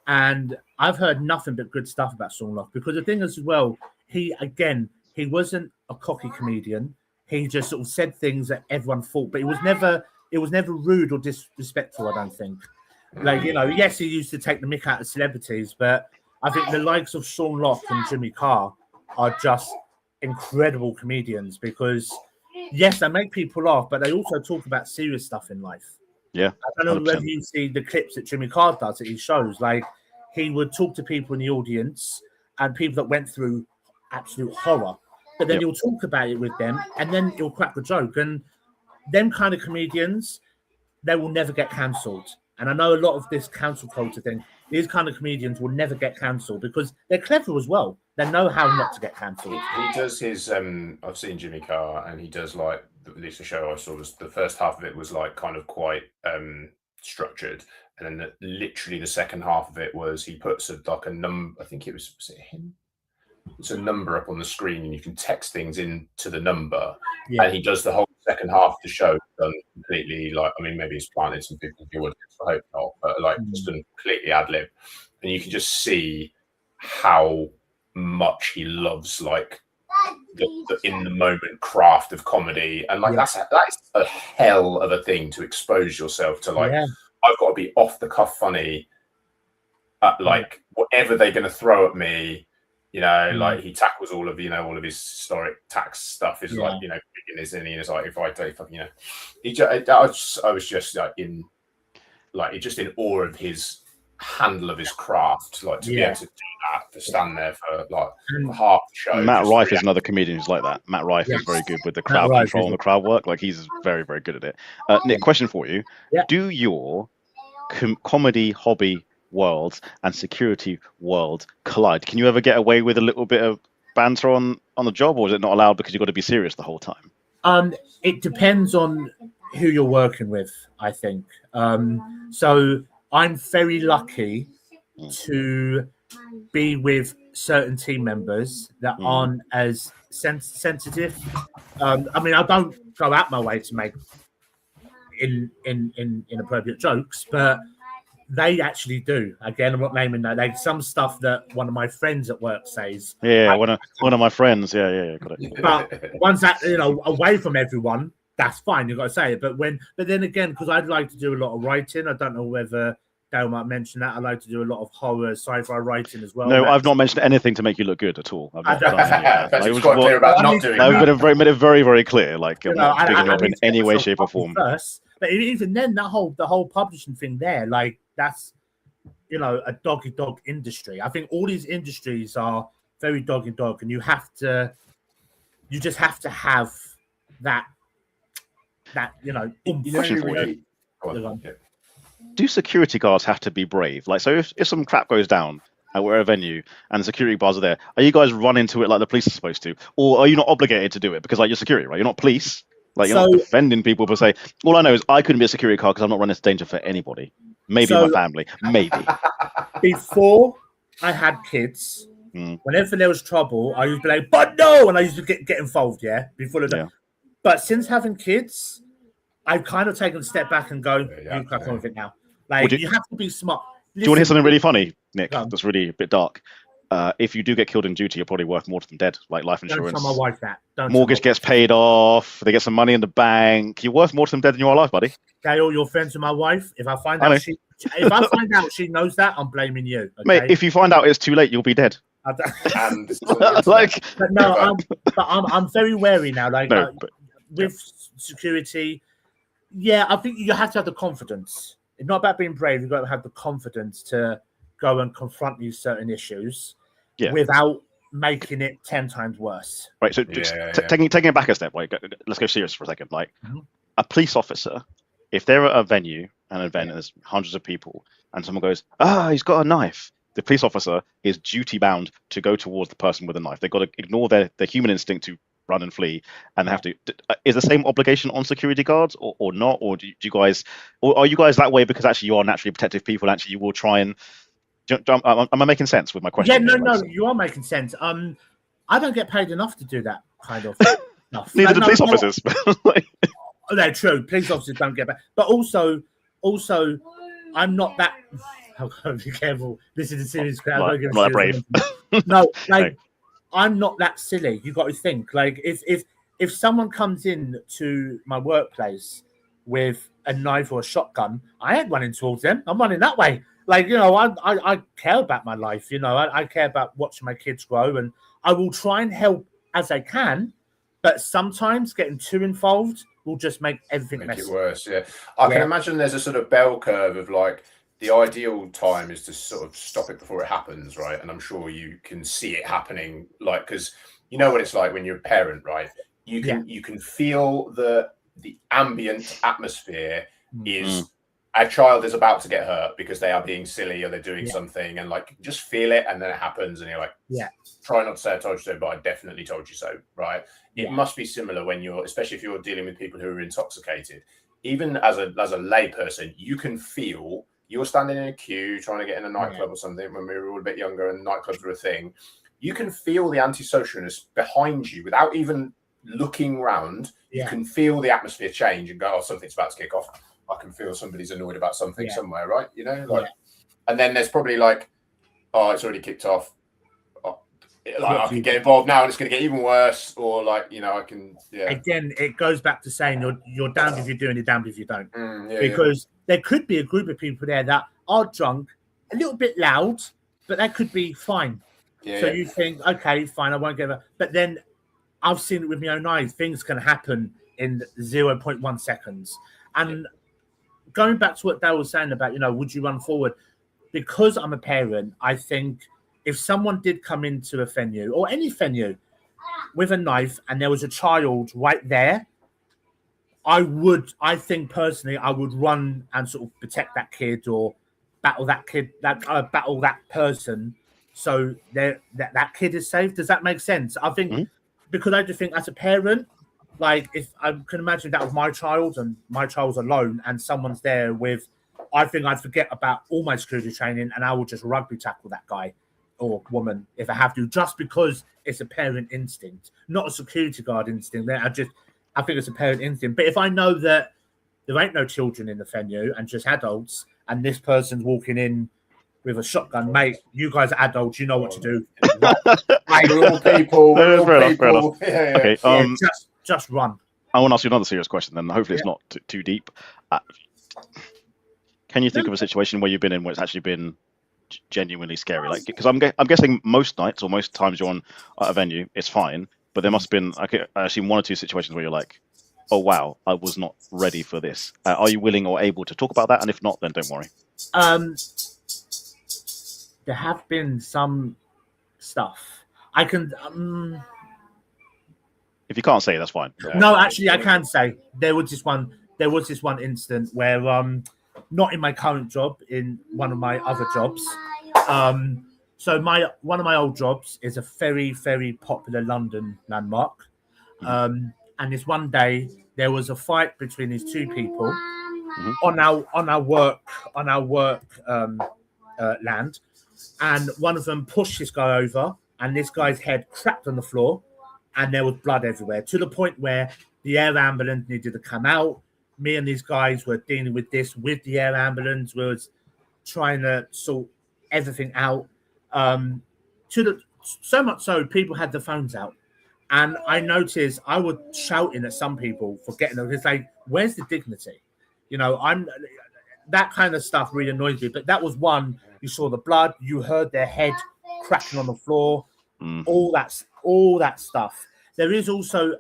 And I've heard nothing but good stuff about Sean Locke. Because the thing as well, he wasn't a cocky comedian. He just sort of said things that everyone thought, but it was never rude or disrespectful, I don't think. Like, you know, yes, he used to take the mick out of celebrities, but I think the likes of Sean Locke and Jimmy Carr are just incredible comedians because, yes, they make people laugh, but they also talk about serious stuff in life. Yeah. I don't know whether you see the clips that Jimmy Carr does that he shows. Like, he would talk to people in the audience and people that went through absolute horror, but then he'll talk about it with them and then he'll crack the joke. And them kind of comedians, they will never get cancelled. And I know a lot of this cancel culture thing, these kind of comedians will never get cancelled because they're clever as well. They know how not to get cancelled. He does his, I've seen Jimmy Carr, and he does like, at least the show I saw was the first half of it was like kind of quite structured. And then literally the second half of it was he puts like a number, I think was it him? It's a number up on the screen and you can text things into the number. Yeah. And he does the whole second half of the show done completely like, I mean, maybe he's planted some people in the audience, I hope not, but like just done completely ad lib. And you can just see how much he loves like the in the moment craft of comedy. And like that is a hell of a thing to expose yourself to, like I've got to be off the cuff funny at like whatever they're going to throw at me. You know, like he tackles all of his historic tax stuff is like, in his and he's like, if I do fucking, I was just like in awe of his handle of his craft, like to be able to do that, to stand there for like for half the show. Matt Rife is another comedian who's like that. Matt Rife is very good with the crowd control and the crowd work. Like he's very, very good at it. Nick, question for you: do your comedy hobby worlds and security worlds collide? Can you ever get away with a little bit of banter on the job, or is it not allowed because you've got to be serious the whole time? It depends on who you're working with, I think. So I'm very lucky to be with certain team members that aren't as sensitive. I mean, I don't go out my way to make inappropriate jokes, but they actually do. Again, I'm not naming that. Like some stuff that one of my friends at work says. Yeah, one of my friends. Yeah, got it. But once that away from everyone, that's fine. You've got to say it. But then again, because I'd like to do a lot of writing. I don't know whether Dale might mention that. I like to do a lot of horror, sci-fi writing as well. No, I've not mentioned anything to make you look good at all. I've not done That's quite clear about not doing that. I've made it very, very clear. Like I'm not bigging you up in any way, shape, or form. First, but even then, the whole publishing thing there, like that's a dog industry. I think all these industries are very dog, and you just have to have that Do security guards have to be brave? Like, so if some crap goes down at whatever venue and the security guards are there, are you guys run into it like the police are supposed to, or are you not obligated to do it because like you're security, right? You're not police. Like you're not defending people per se. All I know is I couldn't be a security guard because I'm not running into danger for anybody. Maybe my family. Maybe. Before I had kids, whenever there was trouble, I used to be like, "But no!" and I used to get involved. Yeah, before the. But since having kids, I've kind of taken a step back and go, "You crack on with it now." Like you have to be smart. Do you want to hear something really funny, Nick? That's really a bit dark. If you do get killed in duty, you're probably worth more to them dead, like life insurance. Don't tell my wife that. Mortgage gets paid off. They get some money in the bank. You're worth more to them dead than you are alive, buddy. Dale, you're friends with my wife. If I find out she knows that, I'm blaming you. Okay? Mate, if you find out it's too late, you'll be dead. I'm very wary now. With security, I think you have to have the confidence. It's not about being brave. You've got to have the confidence to go and confront these certain issues without making it 10 times worse. Right. So taking it back a step, like let's go serious for a second. Like a police officer, if they're at a venue, an event, and there's hundreds of people, and someone goes, he's got a knife. The police officer is duty bound to go towards the person with a knife. They've got to ignore their human instinct to run and flee, and they have to. Is the same obligation on security guards or not? Or do you guys, or are you guys that way because actually you are naturally protective people? And actually, you will try and. Am I making sense with my question? Yeah, no, you are making sense. I don't get paid enough to do that kind of stuff. Neither do police officers. No, true. Police officers don't get paid, but also, I'm not that. I've got to be careful. This is a serious crowd. Not that brave. No, I'm not that silly. You got to think. Like, if someone comes in to my workplace with a knife or a shotgun, I ain't running towards them. I'm running that way. Like, I care about my life. I care about watching my kids grow, and I will try and help as I can. But sometimes getting too involved will just make everything make it worse. Yeah, I can imagine there's a sort of bell curve of like the ideal time is to sort of stop it before it happens, right? And I'm sure you can see it happening, like because you know what it's like when you're a parent, right? You can feel the ambient atmosphere is. A child is about to get hurt because they are being silly or they're doing something, and like just feel it, and then it happens, and you're like, try not to say I told you so, but I definitely told you so, right? It must be similar when you're, especially if you're dealing with people who are intoxicated. Even as a lay person, you can feel you're standing in a queue trying to get in a nightclub or something when we were all a bit younger and nightclubs were a thing. You can feel the antisocialness behind you without even looking round. You can feel the atmosphere change and go, something's about to kick off. I can feel somebody's annoyed about something somewhere, right? And then there's probably like, it's already kicked off. I can get involved now and it's going to get even worse, or like, you know, I can, Again, it goes back to saying you're damned if you do and you're damned if you don't. Because there could be a group of people there that are drunk, a little bit loud, but that could be fine. You think, okay, fine, I won't get it. But then I've seen it with my own eyes. Things can happen in 0.1 seconds. And going back to what Dale was saying about, you know, would you run forward? Because I'm a parent, I think if someone did come into a venue or any venue with a knife and there was a child right there, I think personally, I would run and sort of protect that kid or battle that kid, battle that person, so that kid is safe. Does that make sense? I think because I just think as a parent, like if I can imagine that was my child and my child's alone and someone's there with, I think I'd forget about all my security training and I would just rugby tackle that guy or woman if I have to, just because it's a parent instinct, not a security guard instinct. I think it's a parent instinct. But if I know that there ain't no children in the venue and just adults, and this person's walking in with a shotgun, mate, you guys are adults, you know what to do. We're all people. Fair enough. Okay. Just run. I want to ask you another serious question. Then hopefully it's not too deep. Can you think of a situation where you've been in where it's actually been genuinely scary? Like, because I'm guessing most nights or most times you're on a venue, it's fine. But there must have been, I've seen 1 or 2 situations where you're like, oh, wow, I was not ready for this. Are you willing or able to talk about that? And if not, then don't worry. There have been some stuff. I can... if you can't say, that's fine. No, actually, I can say. There was this one incident where, not in my current job, in one of my other jobs, so one of my old jobs is a very, very popular London landmark. And this one day there was a fight between these 2 people on our work land, and one of them pushed this guy over, and this guy's head cracked on the floor, and there was blood everywhere, to the point where the air ambulance needed to come out. Me and these guys were dealing with this with the air ambulance, was trying to sort everything out. So much so people had the phones out, and I noticed I was shouting at some people for getting them. It's like, where's the dignity? You know, that kind of stuff really annoys me. But that was one. You saw the blood, you heard their head cracking on the floor, all that stuff. There is also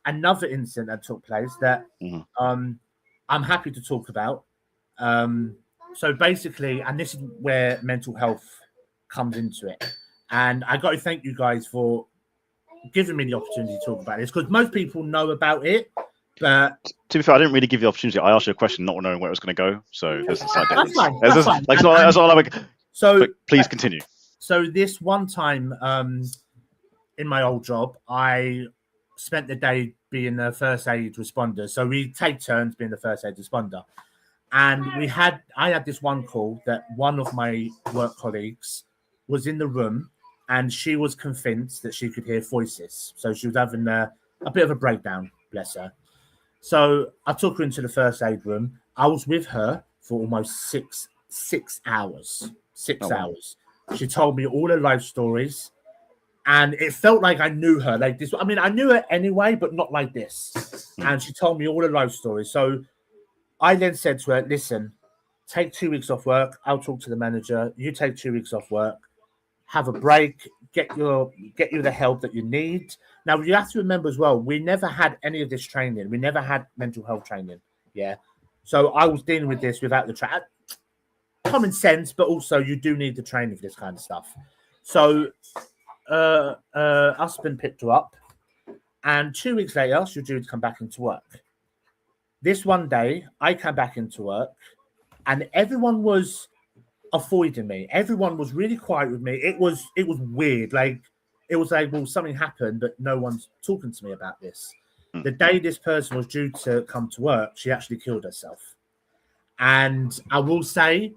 another incident that took place that I'm happy to talk about. So basically, and this is where mental health comes into it. And I got to thank you guys for giving me the opportunity to talk about this, because most people know about it. But to be fair, I didn't really give you the opportunity. I asked you a question not knowing where it was going to go. So there's a side that's fine. So please continue. So this one time in my old job, I spent the day being a first aid responder. So we take turns being the first aid responder. And I had this one call that one of my work colleagues was in the room and she was convinced that she could hear voices. So she was having a bit of a breakdown, bless her. So I took her into the first aid room. I was with her for almost six hours. 6 hours. She told me all her life stories. And it felt like I knew her like this. I mean, I knew her anyway, but not like this. And she told me all her life stories. So I then said to her, listen, take 2 weeks off work. I'll talk to the manager. You take 2 weeks off work. Have a break. Get you the help that you need. Now, you have to remember as well, we never had any of this training. We never had mental health training. Yeah. So I was dealing with this without the training. Common sense, but also you do need the training for this kind of stuff. So husband picked her up, and 2 weeks later, she was due to come back into work. This one day, I came back into work, and everyone was avoiding me. Everyone was really quiet with me. It was weird. Like, it was like, well, something happened, but no one's talking to me about this. The day this person was due to come to work, she actually killed herself. And I will say,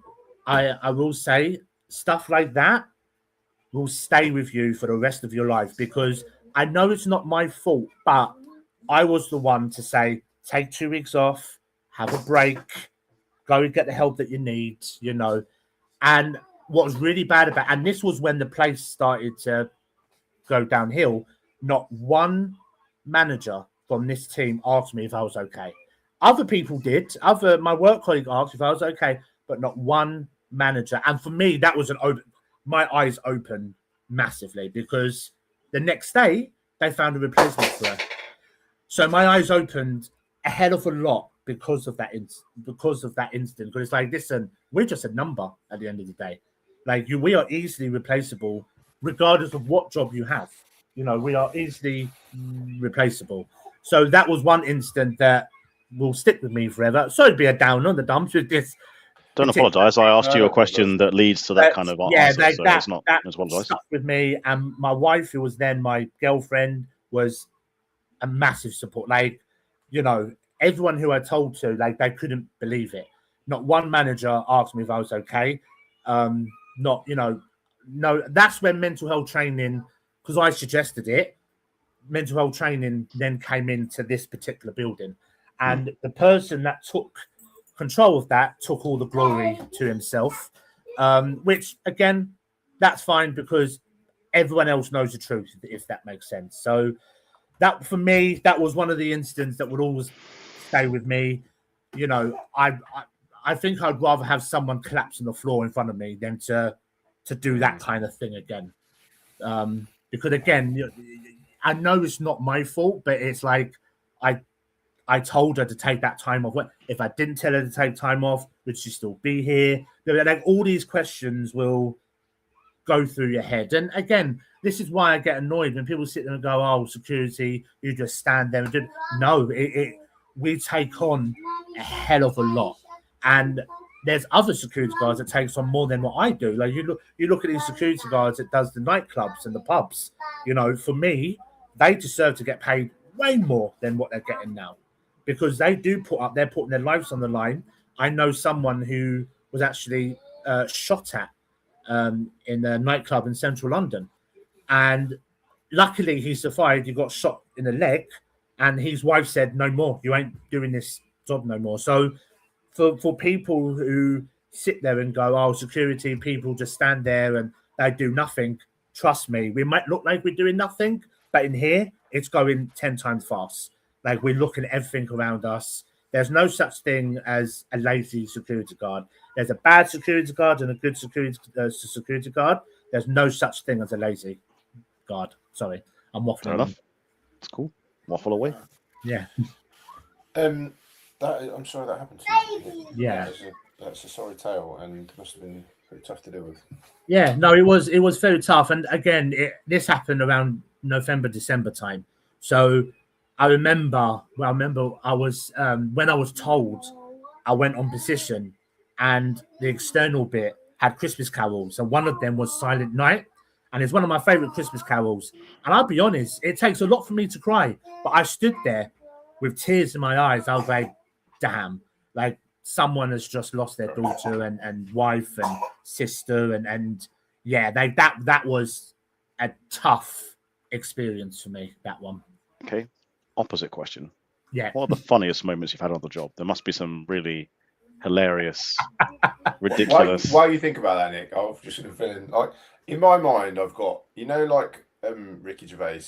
stuff like that will stay with you for the rest of your life, because I know it's not my fault, but I was the one to say, take 2 weeks off, have a break, go and get the help that you need, you know. And what was really bad about, and this was when the place started to go downhill, not one manager from this team asked me if I was okay. Other people did. My work colleague asked if I was okay, but not one manager. And for me, that was my eyes opened massively, because the next day they found a replacement for her. So my eyes opened a hell of a lot because of that incident. Because it's like, listen, we're just a number at the end of the day. Like, we are easily replaceable, regardless of what job you have. You know, we are easily replaceable. So that was one instant that will stick with me forever. So it'd be a down on the dumps with this. Don't apologise. I asked you a question that leads to that kind of answer. Like so that, it's not that apologise. stuck with me. And my wife, who was then my girlfriend, was a massive support. Like, you know, everyone who I told to, like, they couldn't believe it. Not one manager asked me if I was okay. Not, you know, no. That's when mental health training, because I suggested it, mental health training then came into this particular building. And the person that took control of that took all the glory to himself, which, again, that's fine, because everyone else knows the truth, if that makes sense. So that, for me, that was one of the incidents that would always stay with me. You know, I think I'd rather have someone collapse on the floor in front of me than to do that kind of thing again. Because, again, I know it's not my fault, but it's like I told her to take that time off. If I didn't tell her to take time off, would she still be here? Like, all these questions will go through your head. And again, this is why I get annoyed when people sit there and go, "Oh, security, you just stand there and do." No, we take on a hell of a lot. And there's other security guards that takes on more than what I do. Like, you look at these security guards that does the nightclubs and the pubs. You know, for me, they deserve to get paid way more than what they're getting now, because they're putting their lives on the line. I know someone who was actually shot at in a nightclub in central London, and luckily he survived. He got shot in the leg, and his wife said, "No more. You ain't doing this job no more." So for people who sit there and go, "Oh, security people just stand there and they do nothing," trust me, we might look like we're doing nothing, but in here it's going 10 times fast. Like, we're looking at everything around us. There's no such thing as a lazy security guard. There's a bad security guard and a good security guard. There's no such thing as a lazy guard. Sorry, I'm waffling. Fair enough. It's cool. Waffle away. Yeah. I'm sorry that happened to you. Yeah. That's a sorry tale, and must have been pretty tough to deal with. Yeah, no, it was very tough. And again, this happened around November, December time. So I remember I was when I was told, I went on position, and the external bit had Christmas carols, and one of them was Silent Night, and it's one of my favorite Christmas carols. And I'll be honest, it takes a lot for me to cry, but I stood there with tears in my eyes. I was like, damn, like, someone has just lost their daughter and wife and sister, and yeah, that was a tough experience for me, that one. Okay. Opposite question. Yeah. What are the funniest moments you've had on the job? There must be some really hilarious, ridiculous. While you think about that, Nick, I've just sort of feeling like, in my mind, I've got, you know, like Ricky Gervais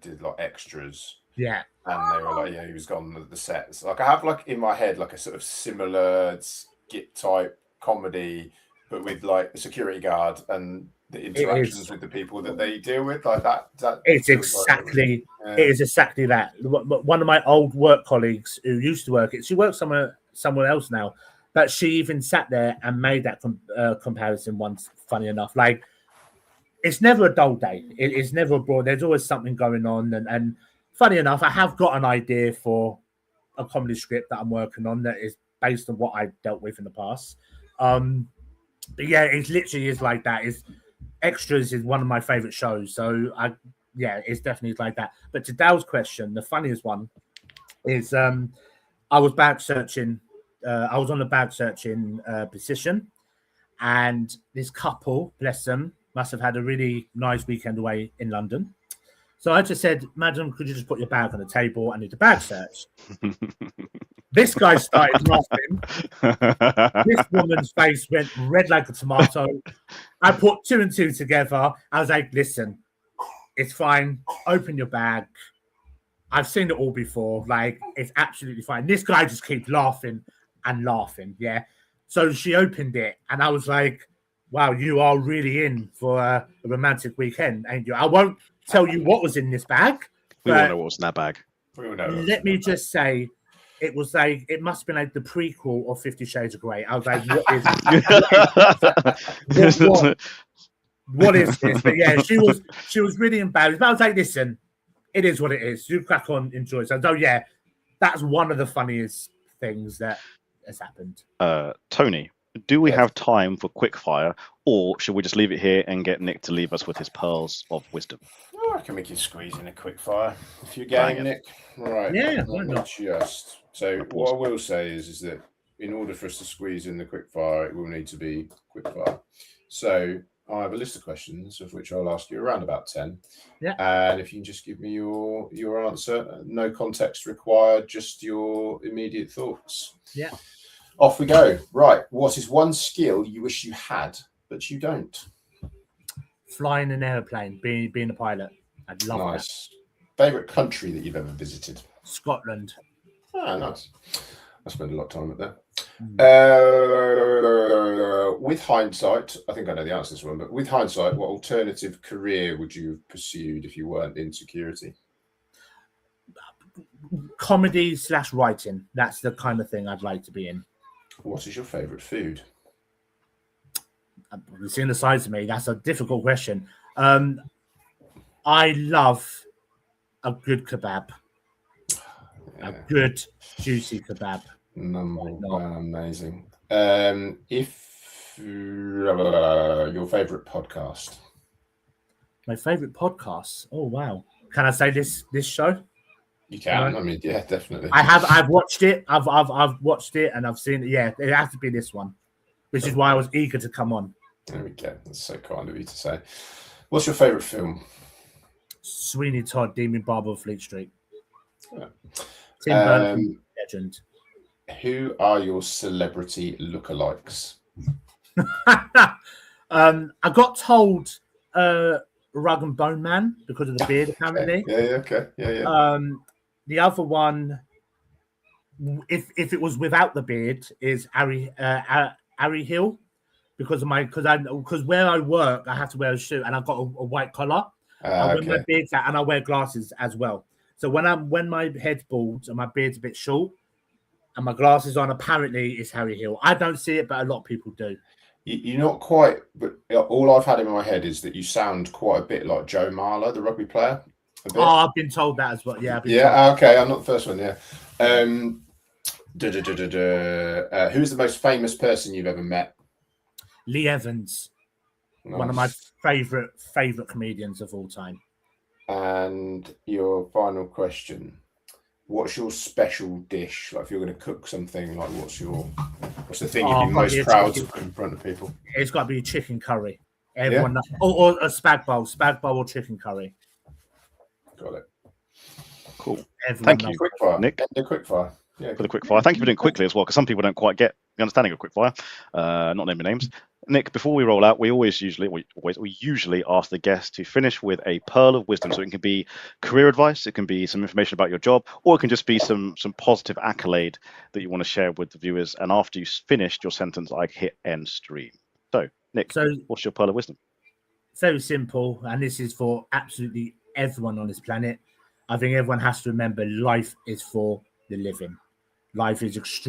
did like extras. Yeah. And they were like, yeah, he was gone the sets. Like, I have, like, in my head, like a sort of similar skit type comedy, but with like the security guard and the interactions with the people that they deal with, like that. It's exactly, it is exactly that. One of my old work colleagues who used to work it, she works somewhere else now, but she even sat there and made that comparison once. Funny enough, like, it's never a dull day. It's never a broad. There's always something going on, and funny enough, I have got an idea for a comedy script that I'm working on that is based on what I've dealt with in the past. But yeah, it literally is like that. Extras is one of my favorite shows, so it's definitely like that. But to Dale's question, the funniest one is I was bag searching. I was on a bag searching position, and this couple, bless them, must have had a really nice weekend away in London. So I just said, "Madam, could you just put your bag on the table? I need a bag search." This guy started laughing. This woman's face went red like a tomato. I put two and two together. I was like, "Listen, It's fine. Open your bag. I've seen it all before. Like, it's absolutely fine. This guy just keeps laughing and laughing. Yeah. So she opened it, and I was like, wow, you are really in for a romantic weekend, ain't you? I won't tell you what was in this bag. We all know what was in that bag. Let me just say, it was like, it must have been like the prequel of 50 Shades of Grey. I was like, what is this? But yeah, she was really embarrassed. But I was like, listen, it is what it is. You crack on, enjoy. So yeah, that's one of the funniest things that has happened. Tony, do we have time for quickfire, or should we just leave it here and get Nick to leave us with his pearls of wisdom? Oh, I can make you squeeze in a quick fire if you're game, Nick. Right. Yeah, why not? Just so what I will say is that in order for us to squeeze in the quick fire, it will need to be quick fire. So I have a list of questions of which I'll ask you around about 10. Yeah. And if you can just give me your answer, no context required, just your immediate thoughts. Yeah. Off we go. Right. What is one skill you wish you had but you don't? Flying an airplane, being a pilot. I'd love Nice. Favorite country that you've ever visited? that. Scotland. Ah, nice. I spend a lot of time up there. With hindsight, I think I know the answer to this one, but with hindsight, what alternative career would you have pursued if you weren't in security? Comedy / writing. That's the kind of thing I'd like to be in. What is your favorite food? You've seen the size of me. That's a difficult question. I love a good kebab. Yeah. A good, juicy kebab. Amazing. If your favorite podcast? My favorite podcast. Oh wow! Can I say this show? You can. I mean, yeah, definitely. I've watched it. I've watched it and I've seen it. Yeah, it has to be this one, which is why I was eager to come on. There we go. That's so kind of you to say. What's your favorite film? Sweeney Todd, Demon Barber of Fleet Street. Yeah. Tim Burton, legend. Who are your celebrity lookalikes? I got told Rug and Bone Man because of the beard, apparently. Okay. Yeah. The other one, if it was without the beard, is Harry Hill, because where I work, I have to wear a suit and I've got a white collar. I wear my beard out and I wear glasses as well. So when my head's bald and my beard's a bit short and my glasses on, apparently it's Harry Hill. I don't see it, but a lot of people do. You're not quite, but all I've had in my head is that you sound quite a bit like Joe Marler, the rugby player. Oh, I've been told that as well. Yeah. Okay. I'm not the first one. Yeah. Who's the most famous person you've ever met? Lee Evans, Nice. one of my favorite comedians of all time. And your final question: what's your special dish? Like, if you're going to cook something, like what's the thing you'd be most proud to put in front of people? It's got to be chicken curry. Everyone knows. Or a spag bowl or chicken curry. Got it. Cool. Everyone Thank you, Quickfire, Nick. The quickfire. Yeah. For the quickfire. Thank you for doing quickly as well, because some people don't quite get the understanding of quickfire. Not naming names. Nick, before we roll out, we usually ask the guest to finish with a pearl of wisdom. So it can be career advice, it can be some information about your job, or it can just be some positive accolade that you want to share with the viewers. And after you finished your sentence, I hit end stream. So, Nick, what's your pearl of wisdom? Very simple, and this is for absolutely everyone on this planet. I think everyone has to remember life is for the living. Life is extremely